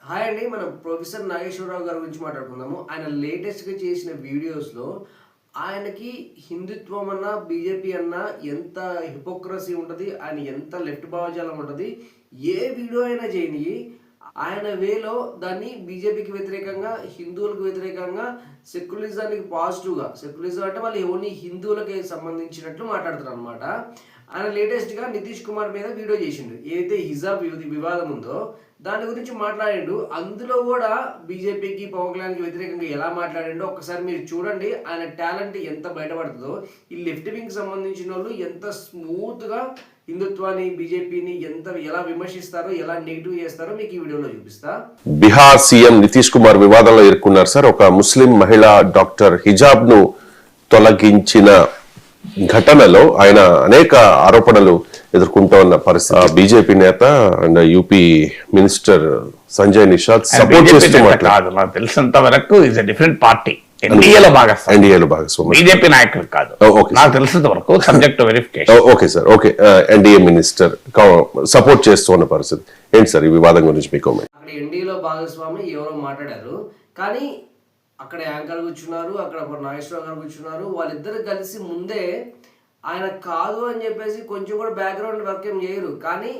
Hi అండి. మనం professor Nageswararao గారి గురించి మాట్లాడుకుందాము. ఆయన లేటెస్ట్‌గా చేసిన వీడియోస్‌లో ఆయనకి హిందుత్వం అన్నా, బీజేపీ అన్నా ఎంత హిపోక్రసీ ఉంటది. ఆయన ఎంత లెఫ్ట్ భావజాలం ఉంటది. ఏ వీడియో అయినా చేయనియి, ఆయన వేలో దాన్ని బీజేపీకి వ్యతిరేకంగా, హిందువులకు వ్యతిరేకంగా, సెక్యులరిజానికి పాజిటివ్‌గా, సెక్యులరిజం అంటే వాళ్ళు ఓన్లీ హిందువులకి సంబంధించినట్లు మాట్లాడతారనమాట. ఆయన లేటెస్ట్‌గా నితీష్ కుమార్ మీద వీడియో చేసిండు. ఏదైతే హిజాబ్ వివాదం ఉందో దాని గురించి మాట్లాడిండు. అందులో కూడా బీజేపీకి, పవన్ కళ్యాణ్‌కి వ్యతిరేకంగా ఎలా మాట్లాడిండో ఒక్కసారి మీరు చూడండి. ఆయన టాలెంట్ ఎంత బయటపడుతుందో. ఈ లెఫ్ట్ వింగ్‌కి సంబంధించినోళ్ళు ఎంత స్మూత్‌గా హిందుత్వాన్ని, బీజేపీని ఎలా విమర్శిస్తారో, ఎలా నెగిటివ్ చేస్తారో మీకు ఈ వీడియోలో చూపిస్తా. బీహార్ సీఎం నితీష్ కుమార్ వివాదంలో ఇరుక్కున్నారు సార్. ఒక ముస్లిం మహిళ డాక్టర్ హిజాబ్ ను తొలగించిన ఘటనలో ఆయన అనేక ఆరోపణలు ఎదుర్కొంటూ ఉన్న పరిస్థితి. బీజేపీ నేత and UP minister Sanjay Nishad support చేస్తూ మాట్లాడారు. నాకు తెలిసినంత వరకు ఇస్ డిఫరెంట్ పార్టీ, ఎన్డీఏలో భాగస్వామి, బీజేపీ నాయకులు కాదు. నాకు తెలిసినంత వరకు subject verification. Okay sir, okay. NDA minister support చేస్తూ ఉన్న పరిస్థితి ఏంటి సార్? ఈ వివాదం గురించి మీకు అక్కడ ఎన్డీఏలో భాగస్వామి ఎవరో మాట్లాడారు, కానీ అక్కడ యాంకర్ కూర్చున్నారు, అక్కడ నాగేశ్వరరావు గారు కూర్చున్నారు. వాళ్ళిద్దరు కలిసి ముందే ఆయన కాదు అని చెప్పేసి కొంచెం కూడా బ్యాక్గ్రౌండ్ వర్క్ ఏం చేయరు, కానీ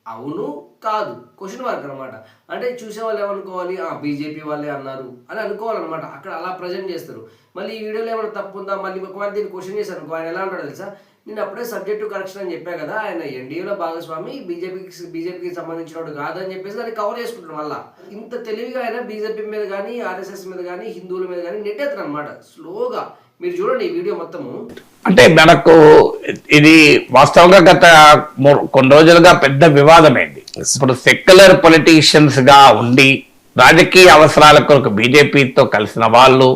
అవును కాదు క్వశ్చన్ మార్క్ అనమాట. అంటే చూసే వాళ్ళు ఏమనుకోవాలి, బీజేపీ వాళ్ళే అన్నారు అని అనుకోవాలన్నమాట. అక్కడ అలా ప్రజెంట్ చేస్తారు. మళ్ళీ ఈ వీడియోలో ఏమైనా తప్పు ఉందా, మళ్ళీ ఒకవేళ దీన్ని క్వశ్చన్ చేశారు అనుకో, ఆయన ఎలా ఉంటాడు తెలుసా, నేను అప్పుడే సబ్జెక్టు కరెక్షన్ అని చెప్పా కదా, ఆయన ఎన్డీఏలో భాగస్వామి, బీజేపీకి సంబంధించినోడు కాదని చెప్పేసి దాన్ని కవర్ చేసుకుంటాడు. వల్ల ఇంత తెలివిగా ఆయన బీజేపీ మీద కానీ, ఆర్ఎస్ఎస్ మీద కానీ, హిందువుల మీద కానీ నెట్టేస్తారు అనమాట స్లోగా. మీరు చూడండి ఈ వీడియో మొత్తము. అంటే మనకు ఇది వాస్తవంగా గత కొన్ని రోజులుగా పెద్ద వివాదమైంది. ఇప్పుడు సెక్యులర్ పొలిటీషియన్స్ గా ఉండి రాజకీయ అవసరాల కొరకు బీజేపీతో కలిసిన వాళ్ళు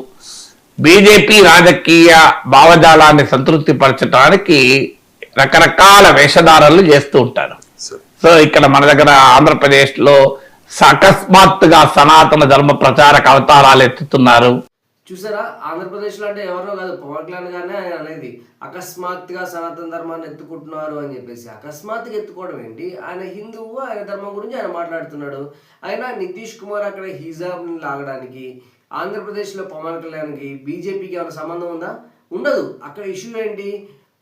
బీజేపీ రాజకీయ భావజాలాన్ని సంతృప్తి పరచడానికి రకరకాల వేషధారాలు చేస్తూ ఉంటారు. సో ఇక్కడ మన దగ్గర ఆంధ్రప్రదేశ్ లో అకస్మాత్తుగా సనాతన ధర్మ ప్రచారక అవతారాలు ఎత్తుతున్నారు. చూసారా, ఆంధ్రప్రదేశ్లో అంటే ఎవరో కాదు, పవన్ కళ్యాణ్ గానే ఆయన అనేది అకస్మాత్తుగా సనాతన ధర్మాన్ని ఎత్తుకుంటున్నారు అని చెప్పేసి. అకస్మాత్తుగా ఎత్తుకోవడం ఏంటి? ఆయన హిందువు, ఆయన ధర్మం గురించి ఆయన మాట్లాడుతున్నాడు. ఆయన నితీష్ కుమార్ అక్కడ హిజాబ్ని లాగడానికి, ఆంధ్రప్రదేశ్లో పవన్ కళ్యాణ్కి బీజేపీకి ఏమైనా సంబంధం ఉందా? ఉండదు. అక్కడ ఇష్యూ ఏంటి?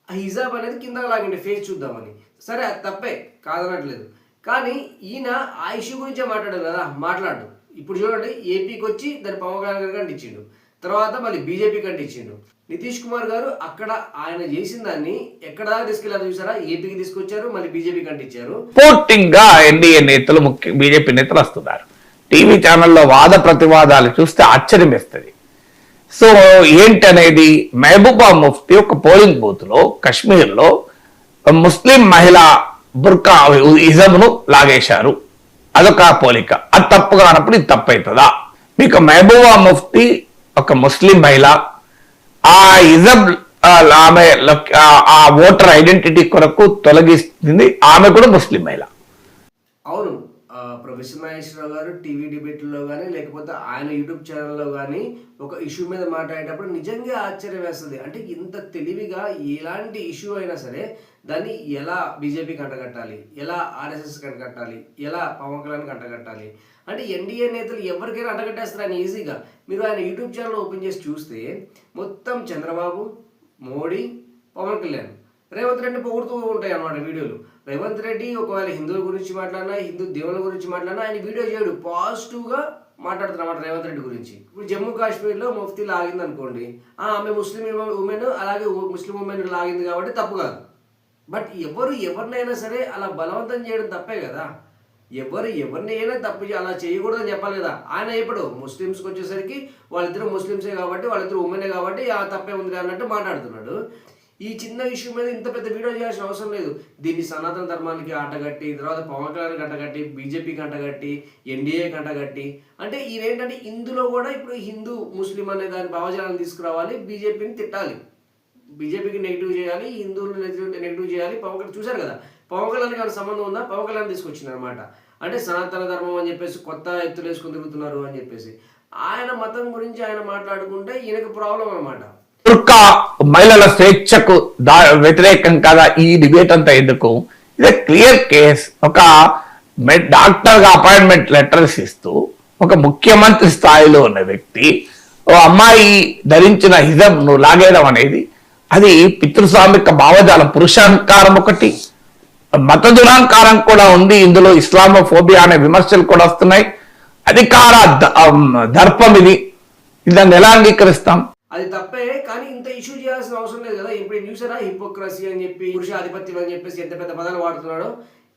హిజాబ్ అనేది కింద లాగండి ఫేస్ చూద్దామని. సరే, అది తప్పే, కాదనట్లేదు. కానీ ఈయన ఆ ఇష్యూ గురించే మాట్లాడారు కదా, మాట్లాడు. ఇప్పుడు చూడండి, ఏపీకి వచ్చి దాన్ని పవన్ కళ్యాణ్ గారికి అంటించిండు, తర్వాత మళ్ళీ బీజేపీకి అంటించిండు. నితీష్ కుమార్ గారు అక్కడ ఆయన చేసిన దాన్ని ఎక్కడ తీసుకెళ్లారు చూసారా? ఏపీకి తీసుకొచ్చారు, మళ్ళీ బీజేపీకి అంటించారు. సపోర్టింగ్ గా ఎన్డీఏ నేతలు, ముఖ్య బీజేపీ నేతలు వస్తున్నారు. టీవీ ఛానల్లో వాద ప్రతివాదాలు చూస్తే ఆశ్చర్యం వేస్తుంది. సో ఏంటనేది, మహబూబా ముఫ్తీ ఒక పోలింగ్ బూత్ లో కశ్మీర్ లో ముస్లిం మహిళ బుర్కా ఇజంను లాగేశారు. అదొక పోలిక. అది తప్పుగా అన్నప్పుడు ఇది తప్పు అవుతుందా? మీకు మహబూబా ముఫ్తీ ఒక ముస్లిం మహిళ, ఆ ఇజబ్ ఆమె ఆ ఓటర్ ఐడెంటిటీ కొరకు తొలగిస్తుంది, ఆమె కూడా ముస్లిం మహిళ. అవును, ప్రొఫెసర్ నాగేశ్వరరావు గారు టీవీ డిబేట్లో కానీ, లేకపోతే ఆయన యూట్యూబ్ ఛానల్లో కానీ ఒక ఇష్యూ మీద మాట్లాడేటప్పుడు నిజంగా ఆశ్చర్యం వేస్తుంది. అంటే ఇంత తెలివిగా ఎలాంటి ఇష్యూ అయినా సరే దాన్ని ఎలా బీజేపీకి అంటగట్టాలి, ఎలా ఆర్ఎస్ఎస్కి అంటగట్టాలి, ఎలా పవన్ కళ్యాణ్కి అంటగట్టాలి అంటే ఎన్డీఏ నేతలు ఎవరికైనా అంటగట్టేస్తారు ఆయన ఈజీగా. మీరు ఆయన యూట్యూబ్ ఛానల్ ఓపెన్ చేసి చూస్తే మొత్తం చంద్రబాబు, మోడీ, పవన్ కళ్యాణ్, రేవంత్ రెడ్డి పొగుడుతూ ఉంటాయి అన్నమాట వీడియోలు. రేవంత్ రెడ్డి ఒకవేళ హిందువుల గురించి మాట్లాడినా, హిందూ దేవుల గురించి మాట్లాడినా ఆయన వీడియో చేయడు, పాజిటివ్గా మాట్లాడుతున్నమాట రేవంత్ రెడ్డి గురించి. ఇప్పుడు జమ్మూ కాశ్మీర్లో ముఫ్తీ లాగింది అనుకోండి, ఆమె ముస్లిం ఉమెన్, అలాగే ముస్లిం ఉమెన్ లాగింది కాబట్టి తప్పు కాదు. బట్ ఎవరినైనా సరే అలా బలవంతం చేయడం తప్పే కదా. ఎవరినైనా తప్పు అలా చేయకూడదని చెప్పాలి కదా. ఆయన ఇప్పుడు ముస్లిమ్స్కి వచ్చేసరికి వాళ్ళిద్దరు ముస్లిమ్సే కాబట్టి, వాళ్ళిద్దరు ఉమెనే కాబట్టి తప్పే ఉంది అన్నట్టు మాట్లాడుతున్నాడు. ఈ చిన్న ఇష్యూ మీద ఇంత పెద్ద వీడియో చేయాల్సిన అవసరం లేదు. దీన్ని సనాతన ధర్మానికి అంటగట్టి, తర్వాత పవన్ కళ్యాణ్కి అంటగట్టి, బీజేపీకి అంటగట్టి, ఎన్డీఏకి అంటగట్టి, అంటే ఈయనేంటంటే ఇందులో కూడా ఇప్పుడు హిందూ ముస్లిం అనే దాని భావజాలను తీసుకురావాలి, బీజేపీని తిట్టాలి, బీజేపీకి నెగిటివ్ చేయాలి, హిందువులు నెగిటివ్ చేయాలి. పవన్ కళ్యాణ్ చూశారు కదా, పవన్ కళ్యాణ్కి ఏమైనా సంబంధం ఉందా? పవన్ కళ్యాణ్ తీసుకొచ్చింది అనమాట. అంటే సనాతన ధర్మం అని చెప్పేసి కొత్త ఎత్తులు వేసుకుని తిరుగుతున్నారు అని చెప్పేసి ఆయన మతం గురించి ఆయన మాట్లాడుకుంటే ఈయనకు ప్రాబ్లం అనమాట. మహిళల స్వేచ్ఛకు వ్యతిరేకం కదా ఈ డిబేట్ అంతా ఎందుకు? ఇది క్లియర్ కేస్. ఒక డాక్టర్గా అపాయింట్మెంట్ లెటర్స్ ఇస్తూ ఒక ముఖ్యమంత్రి స్థాయిలో ఉన్న వ్యక్తి ఓ అమ్మాయి ధరించిన హిజబ్ ను లాగేయడం అనేది అది పితృస్వామిక భావజాలం, పురుషాహంకారం ఒకటి, మత దురహంకారం కూడా ఉంది. ఇందులో ఇస్లామోఫోబియా అనే విమర్శలు కూడా వస్తున్నాయి. అధికార దర్పం ఇది, దాన్ని ఎలా అంగీకరిస్తాం? అది తప్పే, కానీ ఇంత ఇష్యూ చేయాల్సిన అవసరం లేదు కదా. ఇప్పుడు చూసారా హిపోక్రసీ అని చెప్పి, పురుష ఆధిపత్యం అని చెప్పేసి ఎంత పెద్ద పదాలు వాడుతున్నాడు.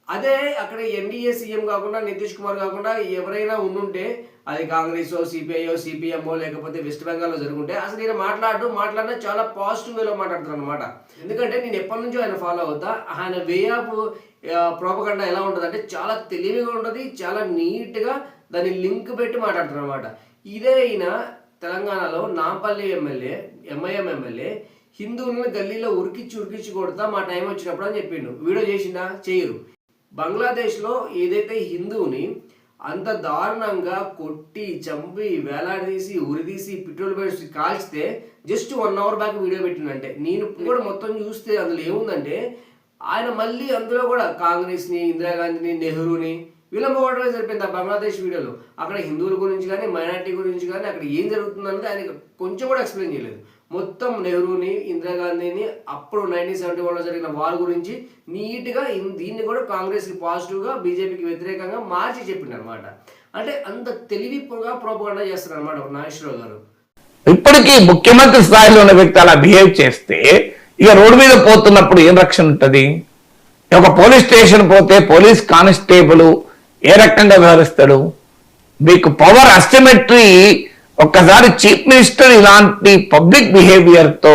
అదే అక్కడ ఎన్డీఏ సీఎం కాకుండా నితీష్ కుమార్ కాకుండా ఎవరైనా ఉండుంటే, అది కాంగ్రెస్ సిపిఐఓ సిపిఎంఓ లేకపోతే వెస్ట్ బెంగాల్లో జరుగుంటే అసలు నేను మాట్లాడినా చాలా పాజిటివ్ వేలో మాట్లాడుతున్నాను అనమాట. ఎందుకంటే నేను ఎప్పటి నుంచో ఆయన ఫాలో అవుతా. ఆయన వే ఆఫ్ ప్రోపగండా ఎలా ఉంటుంది అంటే చాలా తెలివిగా ఉంటుంది, చాలా నీట్గా దాన్ని లింక్ పెట్టి మాట్లాడుతున్నారు అనమాట. ఇదే అయినా తెలంగాణలో నాంపల్లి ఎమ్మెల్యే, ఎంఐఎం ఎమ్మెల్యే హిందువులను గల్లీలో ఉరికిచ్చి కొడతా మా టైం వచ్చినప్పుడు అని చెప్పిండు. వీడియో చేసిందా? చేయరు. బంగ్లాదేశ్లో ఏదైతే హిందువుని అంత దారుణంగా కొట్టి చంపి వేలాడదీసి ఉరిదీసి పెట్రోల్ వేసి కాల్చితే జస్ట్ 1 hour బ్యాక్ వీడియో పెట్టిందంటే నేను కూడా మొత్తం చూస్తే అందులో ఏముందంటే ఆయన మళ్ళీ అందులో కూడా కాంగ్రెస్ని, ఇందిరాగాంధీని, నెహ్రూని విలంబడమే సరిపోయింది ఆ బంగ్లాదేశ్ వీడియోలో. అక్కడ హిందువుల గురించి కానీ మైనార్టీ గురించి కానీ అక్కడ ఏం జరుగుతుందన్నది ఆయన కొంచెం కూడా ఎక్స్ప్లెయిన్ చేయలేదు. మొత్తం నెహ్రూని, ఇందిరాగాంధీని, అప్పుడు 1971లో జరిగిన వార్ గురించి నీట్గా దీన్ని కూడా కాంగ్రెస్కి పాజిటివ్గా, బీజేపీకి వ్యతిరేకంగా మార్చి చెప్పిండు అనమాట. అంటే అంత తెలివిగా ప్రోపగండా చేస్తారు అనమాట నాగేశ్వరరావు గారు. ఇప్పటికీ ముఖ్యమంత్రి స్థాయిలో ఉన్న వ్యక్తి అలా బిహేవ్ చేస్తే ఇక రోడ్డు మీద పోతున్నప్పుడు ఏం రక్షణ ఉంటుంది? ఒక పోలీస్ స్టేషన్ పోతే పోలీస్ కానిస్టేబుల్ ఏ రకంగా వ్యవహరిస్తాడు? మీకు పవర్ అస్టిమెట్రీ. ఒక్కసారి చీఫ్ మినిస్టర్ ఇలాంటి పబ్లిక్ బిహేవియర్ తో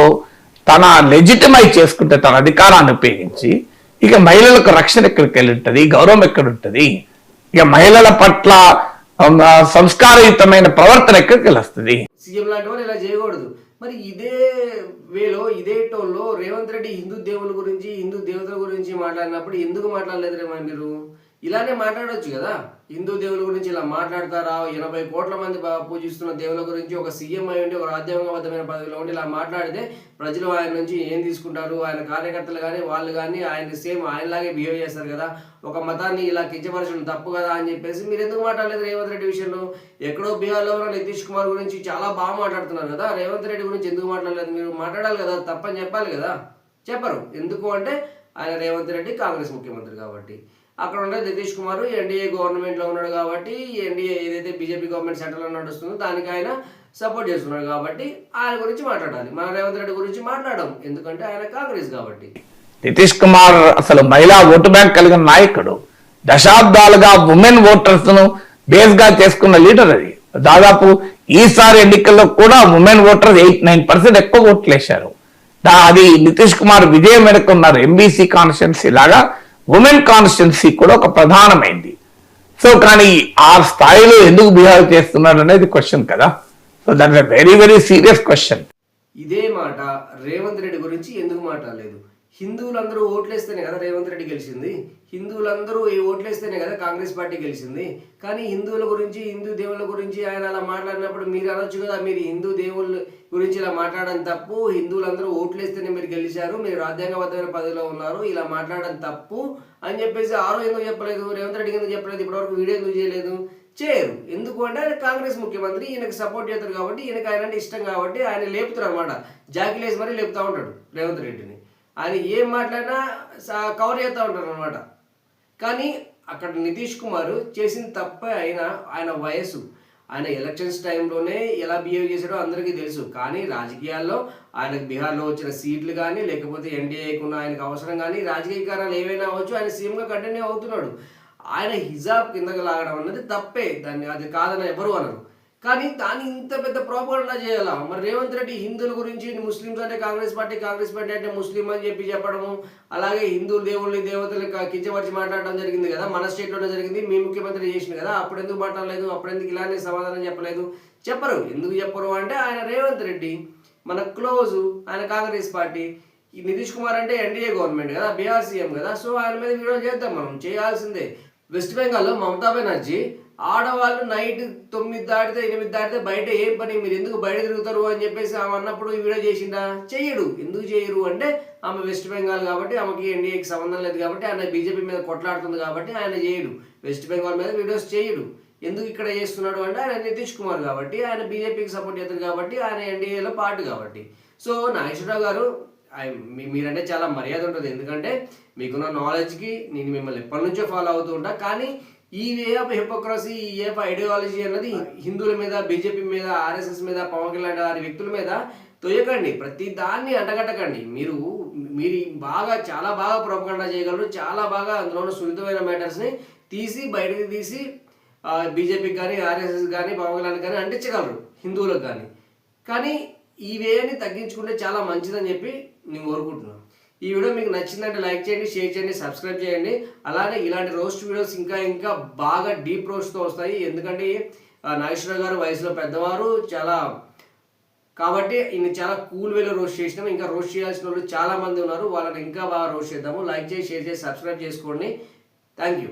తన లెజిటిమైజ్ చేసుకుంటే, తన అధికారాన్ని ఉపయోగించి, ఇక మహిళలకు రక్షణ ఎక్కడికి వెళ్ళి ఉంటుంది? గౌరవం ఎక్కడుంటుంది? ఇక మహిళల పట్ల సంస్కారయుతమైన ప్రవర్తన ఎక్కడికి వెళ్ళొస్తుంది? సీఎం లాంటి వాళ్ళు ఇలా చేయకూడదు. మరి ఇదే వేలో ఇదే టోన్లో రేవంత్ రెడ్డి హిందూ దేవుల గురించి, హిందూ దేవతల గురించి మాట్లాడినప్పుడు ఎందుకు మాట్లాడలేదురేమో మీరు? ఇలానే మాట్లాడవచ్చు కదా. హిందూ దేవుల గురించి ఇలా మాట్లాడతారా? 80 కోట్ల మంది పూజిస్తున్న దేవుల గురించి ఒక సీఎం అయి ఉండి, ఒక రాజ్యాంగబద్ధమైన పదవిలో ఉండి ఇలా మాట్లాడితే ప్రజలు ఆయన నుంచి ఏం తీసుకుంటారు? ఆయన కార్యకర్తలు కానీ వాళ్ళు కానీ ఆయన సేమ్ ఆయనలాగే బిహేవ్ చేస్తారు కదా. ఒక మతాన్ని ఇలా కించపరచడం తప్పు కదా అని చెప్పేసి మీరు ఎందుకు మాట్లాడలేదు రేవంత్ రెడ్డి విషయంలో? ఎక్కడో బీహార్లో ఉన్న నితీష్ కుమార్ గురించి చాలా బాగా మాట్లాడుతున్నారు కదా, రేవంత్ రెడ్డి గురించి ఎందుకు మాట్లాడలేదు? మీరు మాట్లాడాలి కదా, తప్పని చెప్పాలి కదా. చెప్పరు. ఎందుకు అంటే ఆయన రేవంత్ రెడ్డి కాంగ్రెస్ ముఖ్యమంత్రి కాబట్టి, అక్కడ ఉండే నితీష్ కుమార్ ఎన్డీఏ గవర్నమెంట్లో ఉన్నాడు కాబట్టి, ఎన్డీఏ ఏదైతే బీజేపీ గవర్నమెంట్ సెంట్రల్లో నడుస్తుందో దానికి ఆయన సపోర్ట్ చేస్తున్నాడు కాబట్టి ఆయన గురించి మాట్లాడాలి. మన రేవంత్ రెడ్డి గురించి మాట్లాడడం ఎందుకంటే ఆయన కాంగ్రెస్ కాబట్టి. నితీష్ కుమార్ అసలు మహిళా ఓటు బ్యాంక్ కలిగిన నాయకుడు. దశాబ్దాలుగా ఉమెన్ ఓటర్స్ ను బేస్ గా చేసుకున్న లీడర్. అది దాదాపు ఈసారి ఎన్నికల్లో కూడా ఉమెన్ ఓటర్స్ 8-9% ఎక్కువ ఓట్లు వేశారు. అది నితీష్ కుమార్ విజయం వెనుకున్నారు. ఎంబీసీ కాన్స్టిట్యున్సీ లాగా ఉమెన్ కాన్స్టిట్యున్సీ కూడా ఒక ప్రధానమైంది. సో కానీ ఆ స్థాయిలో ఎందుకు బిహేవ్ చేస్తున్నారు అనేది క్వశ్చన్ కదా. So that is very very serious question. ఇదే మాట రేవంత్ రెడ్డి గురించి ఎందుకు మాట్లాడలేదు? హిందువులందరూ ఓట్లేస్తేనే కదా రేవంత్ రెడ్డి గెలిచింది. హిందువులందరూ ఓట్లేస్తేనే కదా కాంగ్రెస్ పార్టీ గెలిచింది. కానీ హిందువుల గురించి, హిందూ దేవుళ్ళ గురించి ఆయన అలా మాట్లాడినప్పుడు మీరు అనొచ్చు కదా, మీరు హిందూ దేవుళ్ళ గురించి ఇలా మాట్లాడడం తప్పు, హిందువులందరూ ఓట్లేస్తేనే మీరు గెలిచారు, మీరు రాజ్యాంగబద్ధమైన పదవిలో ఉన్నారు, ఇలా మాట్లాడడం తప్పు అని చెప్పేసి ఎందుకు చెప్పలేదు? రేవంత్ రెడ్డికి ఎందుకు చెప్పలేదు? ఇప్పటివరకు వీడియో ఎందుకు చేయలేదు? చేయరు. ఎందుకు అంటే ఆయన కాంగ్రెస్ ముఖ్యమంత్రి, ఈయనకు సపోర్ట్ చేస్తారు కాబట్టి, ఈయనకు ఆయన అంటే ఇష్టం కాబట్టి ఆయన లేపుతారు అనమాట. జాకిలేసి మరీ లేపుతూ ఉంటాడు రేవంత్ రెడ్డిని. ఆయన ఏం మాట్లాడినా కవర్ చేస్తూ ఉంటారు అనమాట. కానీ అక్కడ నితీష్ కుమార్ చేసిన తప్పే అయినా ఆయన వయసు, ఆయన ఎలక్షన్స్ టైంలోనే ఎలా బిహేవ్ చేశాడో అందరికీ తెలుసు. కానీ రాజకీయాల్లో ఆయనకు బీహార్లో వచ్చిన సీట్లు కానీ లేకపోతే ఎన్డీఏకి ఉన్న ఆయనకు అవసరం కానీ రాజకీయ కారణాలు ఏవైనా అవ్వచ్చు, ఆయన సీఎంగా కంటిన్యూ అవుతున్నాడు. ఆయన హిజాబ్ కిందకి లాగడం అన్నది తప్పే, దాన్ని అది కాదని ఎవరు అనరు. కానీ దాన్ని ఇంత పెద్ద ప్రోపగండా చేయాలా? మరి రేవంత్ రెడ్డి హిందువుల గురించి, ముస్లిమ్స్ అంటే కాంగ్రెస్ పార్టీ అంటే ముస్లిం అని చెప్పడము, అలాగే హిందువులు దేవుళ్ళని దేవతలు కించపరిచి మాట్లాడడం జరిగింది కదా, మన స్టేట్లోనే జరిగింది, మీ ముఖ్యమంత్రి చేసింది కదా, అప్పుడు ఎందుకు మాట్లాడలేదు? అప్పుడు ఎందుకు ఇలానే సమాధానం చెప్పలేదు? చెప్పరు. ఎందుకు చెప్పరు అంటే ఆయన రేవంత్ రెడ్డి మన క్లోజు, ఆయన కాంగ్రెస్ పార్టీ. ఈ నితీష్ కుమార్ అంటే ఎన్డీఏ గవర్నమెంట్ కదా, బీహార్ సీఎం కదా. సో ఆయన మీద వీడియో చేద్దాం, మనం చేయాల్సిందే. వెస్ట్ బెంగాల్లో మమతా బెనర్జీ ఆడవాళ్ళు నైట్ 9 దాటితే 8 దాటితే బయట ఏం పని, మీరు ఎందుకు బయట తిరుగుతారు అని చెప్పేసి ఆమె అన్నప్పుడు ఈ వీడియో చేసిందా? చెయ్యడు. ఎందుకు చేయరు అంటే ఆమె వెస్ట్ బెంగాల్ కాబట్టి, ఆమెకి ఎన్డీఏకి సంబంధం లేదు కాబట్టి, ఆయన బీజేపీ మీద కొట్లాడుతుంది కాబట్టి ఆయన చేయడు. వెస్ట్ బెంగాల్ మీద వీడియోస్ చేయడు. ఎందుకు ఇక్కడ చేస్తున్నాడు అంటే ఆయన నితీష్ కుమార్ కాబట్టి, ఆయన బీజేపీకి సపోర్ట్ చేస్తారు కాబట్టి, ఆయన ఎన్డీఏలో పార్ట్ కాబట్టి. సో నాగేశ్వరరావు గారు మీరంటే చాలా మర్యాద ఉంటుంది, ఎందుకంటే మీకున్న నాలెడ్జ్కి నేను మిమ్మల్ని ఎప్పటి నుంచో ఫాలో అవుతూ ఉంటా. కానీ ఈ వే ఆఫ్ హిపోక్రసీ, ఈ వే ఆఫ్ ఐడియాలజీ అన్నది హిందువుల మీద, బీజేపీ మీద, ఆర్ఎస్ఎస్ మీద, పవన్ కళ్యాణ్ గారి వ్యక్తుల మీద తొయ్యకండి. ప్రతి దాన్ని అంటగట్టకండి. మీరు చాలా బాగా ప్రోపగండా చేయగలరు. చాలా బాగా అందులో ఉన్న సున్నితమైన మ్యాటర్స్ని బయటకు తీసి బీజేపీకి కానీ, ఆర్ఎస్ఎస్ కానీ, పవన్ కళ్యాణ్ కానీ అంటించగలరు హిందువులకు కానీ ఈ వేని తగ్గించుకుంటే చాలా మంచిదని చెప్పి నేను కోరుకుంటున్నాను. ఈ వీడియో మీకు నచ్చిందంటే లైక్ చేయండి, షేర్ చేయండి, సబ్స్క్రైబ్ చేయండి. అలానే ఇలాంటి రోస్ట్ వీడియోస్ ఇంకా బాగా డీప్ రోస్ట్తో వస్తాయి. ఎందుకంటే నాగేశ్వరరావు గారు వయసులో పెద్దవారు కాబట్టి ఈయన చాలా కూల్ వేలో రోస్ట్ చేసినాము. ఇంకా రోస్ట్ చేయాల్సిన వాళ్ళు చాలా మంది ఉన్నారు, వాళ్ళని ఇంకా బాగా రోస్ట్ చేద్దాము. లైక్ చేసి, షేర్ చేసి, సబ్స్క్రైబ్ చేసుకోండి. Thank you.